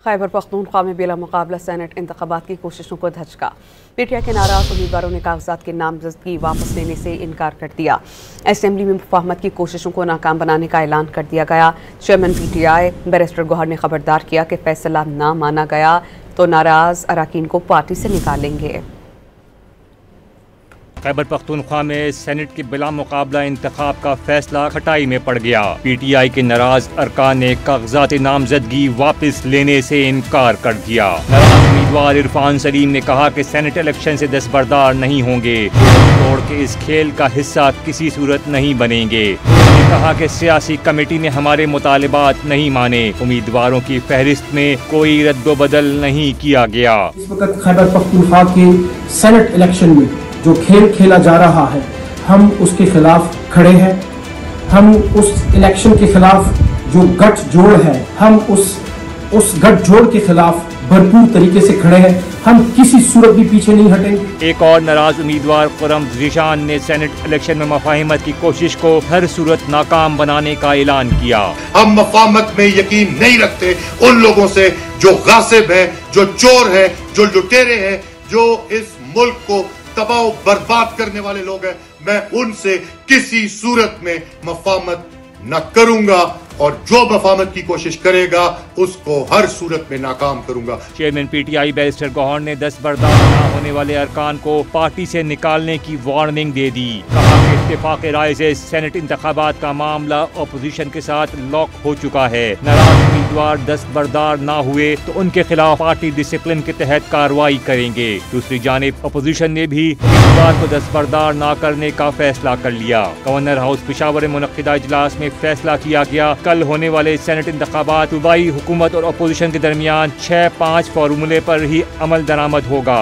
खैबर पख्तूनख्वा में बिला मुकाबला सेनेट इंतखाबात की कोशिशों को धचका। पीटीआई के नाराज उम्मीदवारों ने कागजात की नामजदगी वापस लेने से इनकार कर दिया। असेंबली में मुफाहमत की कोशिशों को नाकाम बनाने का ऐलान कर दिया गया। चेयरमैन पीटीआई बैरिस्टर गौहर ने खबरदार किया कि फैसला ना माना गया तो नाराज अरकान को पार्टी से निकालेंगे। खैबर पख्तूनख्वा में सेनेट के बिला मुकाबला इंतखाब का फैसला खटाई में पड़ गया। पीटीआई के नाराज अरकान ने कागजात नामजदगी वापस लेने से इनकार कर दिया। नाराज उम्मीदवार इरफान सलीम ने कहा कि सेनेट इलेक्शन से दस्तबरदार नहीं होंगे, तोड़ के इस खेल का हिस्सा किसी सूरत नहीं बनेंगे। उन्होंने कहा कि सियासी कमेटी ने हमारे मुतालिबात नहीं माने, उम्मीदवारों की फहरिस्त में कोई रद्दोबदल नहीं किया गया। इस वक्त खैबर पख्तूनख्वा के सेनेट इलेक्शन में जो खेल खेला जा रहा है, हम उसके खिलाफ खड़े हैं। हम उस इलेक्शन के खिलाफ जो गठजोड़ है, हम उस गठजोड़ के खिलाफ भरपूर तरीके से खड़े हैं। हम किसी सूरत भी पीछे नहीं हटेंगे। एक और नाराज उम्मीदवार खुर्रम ज़ीशान ने सेनेट इलेक्शन में मुफाहमत की कोशिश को हर सूरत नाकाम बनाने का ऐलान किया। हम मुफाहमत में यकीन नहीं रखते उन लोगों से जो गासिब है, जो चोर है, जो लुटेरे हैं, जो इस मुल्क को तबाह बर्बाद करने वाले लोग हैं। मैं उनसे किसी सूरत में मुफाहमत न करूंगा और जो मुफाहमत की कोशिश करेगा उसको हर सूरत में नाकाम करूंगा। चेयरमैन पीटीआई बैरिस्टर गौहर ने दस्तबरदार न होने वाले अरकान को पार्टी से निकालने की वार्निंग दे दी। कहा कि इत्तेफाक राय से सेनेट इंतखाबात का मामला अपोजिशन के साथ लॉक हो चुका है। नाराज उम्मीदवार दस्तबरदार न हुए तो उनके खिलाफ पार्टी डिसिप्लिन के तहत कार्रवाई करेंगे। दूसरी जानिब अपोजिशन ने भी उम्मीदवार को दस्तबरदार न करने का फैसला कर लिया। गवर्नर हाउस पेशावर में मुनक्किदा इजलास में फैसला किया गया, कल होने वाले सेनेट इंतखाबात सूबाई हुकूमत और अपोजिशन के दरमियान 6-5 फार्मूले पर ही अमल दरामद होगा।